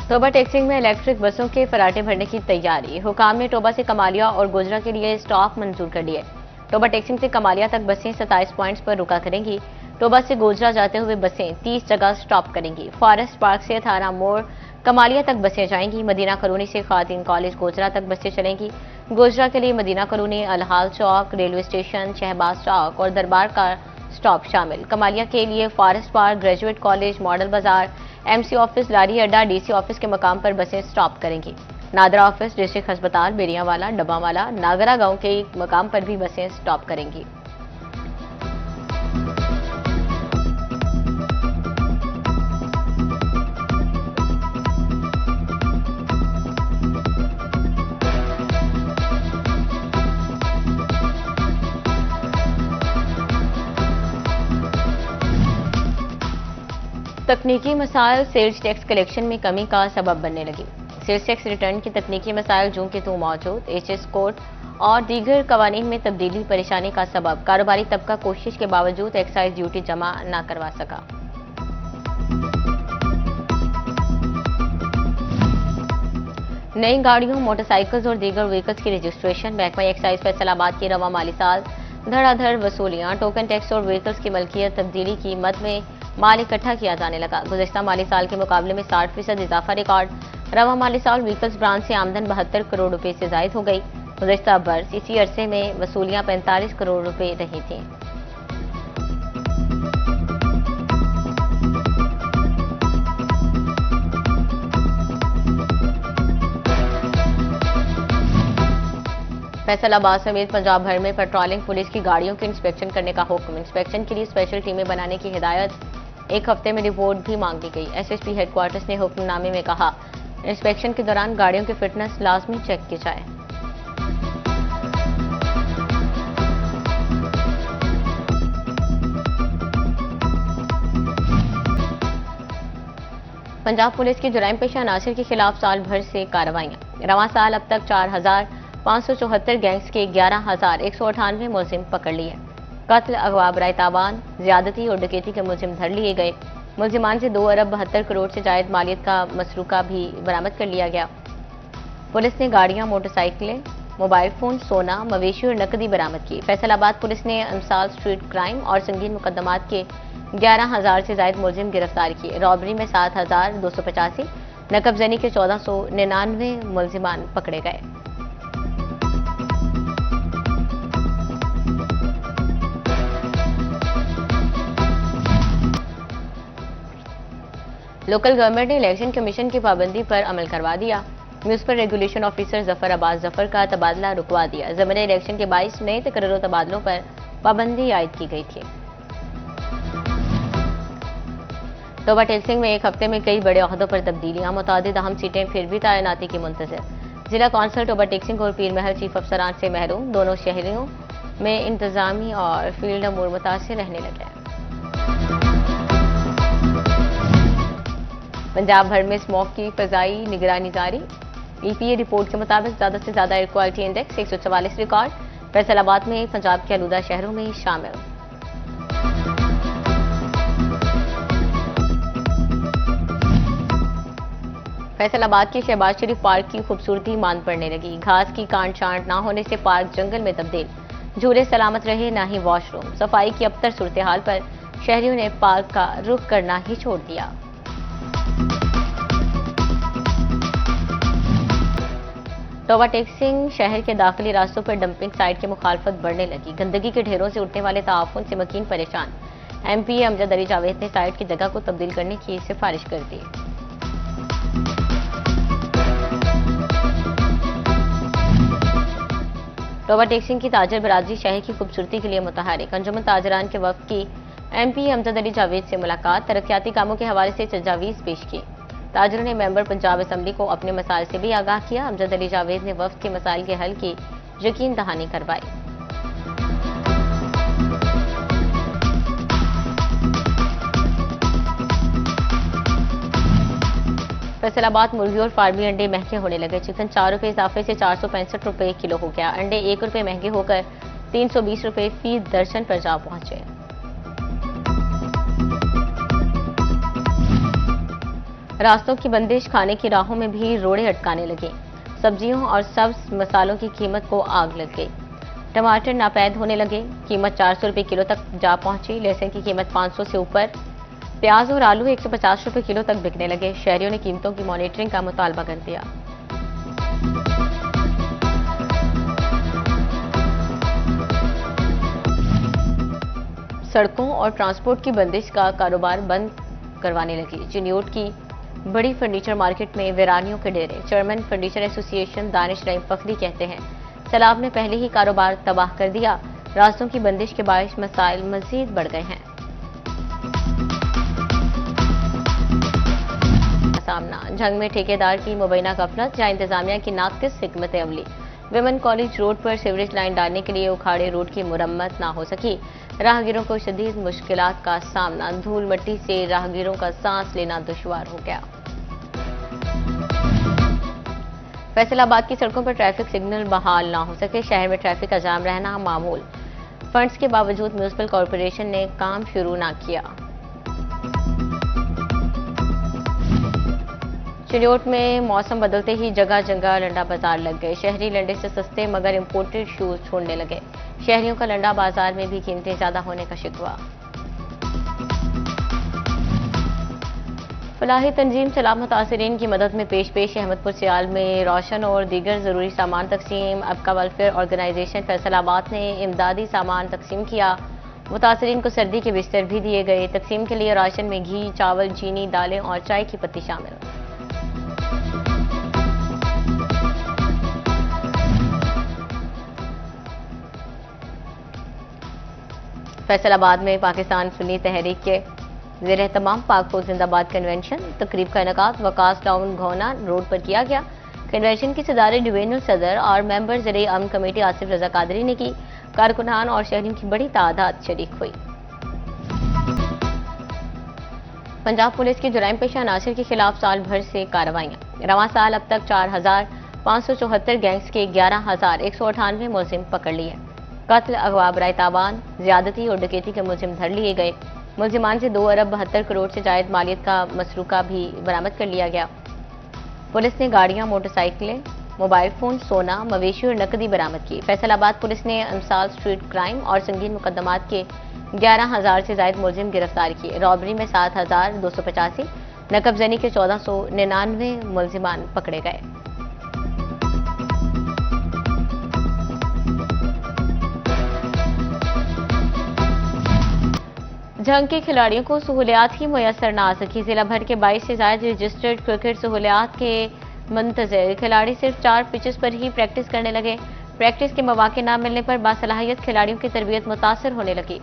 Toba टेक्सिंग में electric बसों के फराटे भरने की तैयारी। हुकाम ने टोबा से कमालिया और गोजरा के लिए स्टॉप मंजूर कर लिए। टोबा टेक्सिंग से कमालिया तक बसें 27 पॉइंट्स पर रुका करेंगी। टोबा से गोजरा जाते हुए बसें 30 जगह स्टॉप करेंगी। फॉरेस्ट पार्क से थाना मोड़ कमालिया तक बसें जाएंगी। मदीना कॉलोनी से खातिन कॉलेज गोजरा तक बसें चलेंगी। गोजरा के लिए मदीना कॉलोनी, अलहाल चौक, रेलवे स्टेशन, शहबाज चौक और दरबार का स्टॉप शामिल। कमालिया के लिए forest park, graduate college, model बाजार, एमसी ऑफिस, लारी अड्डा, डीसी ऑफिस के मकाम पर बसें स्टॉप करेंगी। नादरा ऑफिस, डिस्ट्रिक्ट अस्पताल, बेरियावाला, डब्बावाला, नागरा गांव के मकाम पर भी बसें स्टॉप करेंगी। तकनीकी मसाइल सेल्स टैक्स कलेक्शन में कमी का सबब बनने लगी। सेल्स टैक्स रिटर्न की तकनीकी मसाइल जूं के तू मौजूद, एचएस कोड और दीगर कवानीन में तब्दीली परेशानी का सबब। कारोबारी तबका कोशिश के बावजूद एक्साइज ड्यूटी जमा न करवा सका। नई गाड़ियों, मोटरसाइकिल्स और दीगर व्हीकल्स की रजिस्ट्रेशन। महकमा एक्साइज फैसलाबाद की रवा माली साल धड़ाधड़ वसूलियां। टोकन टैक्स और व्हीकल्स की मलकियत तब्दीली की मद में माल इकट्ठा किया जाने लगा। गुज़िश्ता माली साल के मुकाबले में 60% इजाफा रिकॉर्ड। रवा माली साल व्हीकल्स ब्रांच से आमदन 72 करोड़ रुपए से जायद हो गई। गुज़िश्ता बरस इसी अरसे में वसूलियां 45 करोड़ रुपए रही थीं। फैसलाबाद समेत पंजाब भर में पेट्रोलिंग पुलिस की गाड़ियों के इंस्पेक्शन करने का हुक्म। इंस्पेक्शन के लिए स्पेशल टीमें बनाने की हिदायत। एक हफ्ते में रिपोर्ट भी मांगी गई। एसएसपी हेडक्वार्टर्स ने हुक्मनामे में कहा, इंस्पेक्शन के दौरान गाड़ियों की फिटनेस लाजमी चेक की जाए। पंजाब पुलिस की जुराइम पेशा अनासर के खिलाफ साल भर से कार्रवाइयां। रवां साल अब तक 4,574 गैंग्स के 11,198 मुलजिम पकड़ लिए। कत्ल, अगवा, बराए तावान, ज्यादती और डकैती के मुलजिम धर लिए गए। मुलजिमान से 2 अरब 72 करोड़ से जायद मालियत का मसरूका भी बरामद कर लिया गया। पुलिस ने गाड़ियां, मोटरसाइकिलें, मोबाइल फोन, सोना, मवेशी और नकदी बरामद की। फैसलाबाद पुलिस ने अमसाल स्ट्रीट क्राइम और संगीन मुकदमात के 11,000 से जायद मुलजिम गिरफ्तार किए। रॉबरी में 7,285, नकबजनी के 1499 मुलजिमान पकड़े गए। लोकल गवर्नमेंट ने इलेक्शन कमीशन की पाबंदी पर अमल करवा दिया। Municipal regulation officer Zafar Abbas Zafar का तबादला रुकवा दिया। ज़माने इलेक्शन के 22 नए तकर्रुर तबादलों पर पाबंदी आयद की गई थी। टोबा टेक्सिंग में एक हफ्ते में कई बड़े ओहदों पर तब्दीलियां। मुतादिद अहम सीटें फिर भी तैनाती की मुंतज़िर। जिला कौंसल टोबा टेक्सिंग और पीर महल चीफ अफसरान से महरूम। दोनों शहरों में इंतजामी और फील्ड अमूर मुतासिर रहने लगे। पंजाब भर में स्मॉग की फजाई निगरानी जारी। ईपीए रिपोर्ट के मुताबिक ज्यादा से ज्यादा air quality index 144 record. Faisalabad में पंजाब के आलूदा शहरों में शामिल। फैसलाबाद के शहबाज शरीफ पार्क की खूबसूरती मांद पड़ने लगी। घास की कांट छांट ना होने से पार्क जंगल में तब्दील। झूले सलामत रहे, ना ही वॉशरूम। सफाई की अबतर सूरत हाल पर शहरियों ने पार्क का रुख करना ही छोड़ दिया। टोबा टेक्सिंग शहर के दाखिली रास्तों पर डंपिंग साइट की मुखालफत बढ़ने लगी। गंदगी के ढेरों से उठने वाले ताउन से मकीन परेशान। एमपी अमजद अली जावेद ने साइट की जगह को तब्दील करने की सिफारिश कर दी। टोबा टेक्सिंग की ताजर बरादरी शहर की खूबसूरती के लिए मुतहरिक। अंजुमन ताजरान के वक्त की एमपी अमजद अली जावेद से मुलाकात। तरक्याती कामों के हवाले से तजावीज़ पेश की। ताजरों ने मेंबर पंजाब असम्बली को अपने मसाइल से भी आगाह किया। अमजद अली जावेद ने वफ्द के मसाइल के हल की यकीन दहानी करवाई। फैसलाबाद मुर्गी और फार्मी अंडे महंगे होने लगे। चिकन 4 रुपए इजाफे से 465 रुपए किलो हो गया। अंडे 1 रुपए महंगे होकर 320 रुपए फी दर्जन पर जा पहुंचे। रास्तों की बंदिश खाने की राहों में भी रोड़े अटकाने लगी। सब्जियों और सब्ज मसालों की कीमत को आग लग गई। टमाटर नापैद होने लगे, कीमत 400 रुपये किलो तक जा पहुंची। लहसुन की कीमत 500 से ऊपर, प्याज और आलू 150 रुपये किलो तक बिकने लगे। शहरियों ने कीमतों की मॉनिटरिंग का मुतालबा कर दिया। सड़कों और ट्रांसपोर्ट की बंदिश का कारोबार बंद करवाने लगी। चिन्योट की बड़ी फर्नीचर मार्केट में वीरानियों के डेरे। चेयरमैन फर्नीचर एसोसिएशन दानिश रहीम फखरी कहते हैं, सैलाब ने पहले ही कारोबार तबाह कर दिया। रास्तों की बंदिश के बायस मसाइल मजीद बढ़ गए हैं। सामना जंग में ठेकेदार की मुबैना गफलत या इंतजामिया की नाकिस हिकमत अमली। विमेन कॉलेज रोड पर सीवरेज लाइन डालने के लिए उखाड़े रोड की मुरम्मत ना हो सकी। राहगीरों को शदीद मुश्किलात का सामना। धूल मिट्टी से राहगीरों का सांस लेना दुश्वार हो गया। फैसलाबाद की सड़कों पर ट्रैफिक सिग्नल बहाल ना हो सके। शहर में ट्रैफिक का जाम रहना मामूल। फंड्स के बावजूद म्यूनिसिपल कॉरपोरेशन ने काम शुरू ना किया। चिन्योट में मौसम बदलते ही जगह जगह लंडा बाजार लग गए। शहरी लंडे से सस्ते मगर इंपोर्टेड शूज छोड़ने लगे। शहरियों का लंडा बाजार में भी कीमतें ज्यादा होने का शिकवा। फलाही तंजीम सैलाब मुतासरीन की मदद में पेश अहमदपुर सियाल में रोशन और दीगर जरूरी सामान तकसीम। अबका वेलफेयर ऑर्गेनाइजेशन फैसलाबाद ने इमदादी सामान तकसीम किया। मुतासरीन को सर्दी के बिस्तर भी दिए गए। तकसीम के लिए राशन में घी, चावल, चीनी, दालें और चाय की पत्ती शामिल। फैसलाबाद में पाकिस्तान सुन्नी तहरीक के ज़ेर तमाम पाक फौज जिंदाबाद कन्वेंशन तकरीब का इनेकाद वकास टाउन घोना रोड पर किया गया। कन्वेंशन की सदारत डिवीजनल सदर और मेंबर ज़रिए अमन कमेटी आसिफ रजा कादरी ने की। कारकुनान और शहरियों की बड़ी तादाद शरीक हुई। पंजाब पुलिस की जुराइम पेशा अनासर के खिलाफ साल भर से कार्रवाइयां। रवां साल अब तक 4,574 गैंग्स के 11,198 मुलजिम पकड़ लिए। कत्ल, अगवा, बराए तावान, ज्यादती और डकैती के मुलजिम धर लिए गए। मुलजिमान से 2 अरब 72 करोड़ से जायद मालियत का मसरूका भी बरामद कर लिया गया। पुलिस ने गाड़ियां, मोटरसाइकिलें, मोबाइल फोन, सोना, मवेशी और नकदी बरामद की। फैसलाबाद पुलिस ने अमसाल स्ट्रीट क्राइम और संगीन मुकदमात के 11,000 से जायद मुलजिम गिरफ्तार किए। रॉबरी में 7,285, नकबजनी के 1499 मुलजिमान पकड़े गए। जंग के खिलाड़ियों को सहूलियात ही मुयसर न आ सकी। जिला भर के 22 से ज्यादा रजिस्टर्ड क्रिकेट सहूलियात के मुंतजर खिलाड़ी सिर्फ 4 पिचेस पर ही प्रैक्टिस करने लगे। प्रैक्टिस के मौके न मिलने पर बासलाहियत खिलाड़ियों की तरबियत मुतासर होने लगी।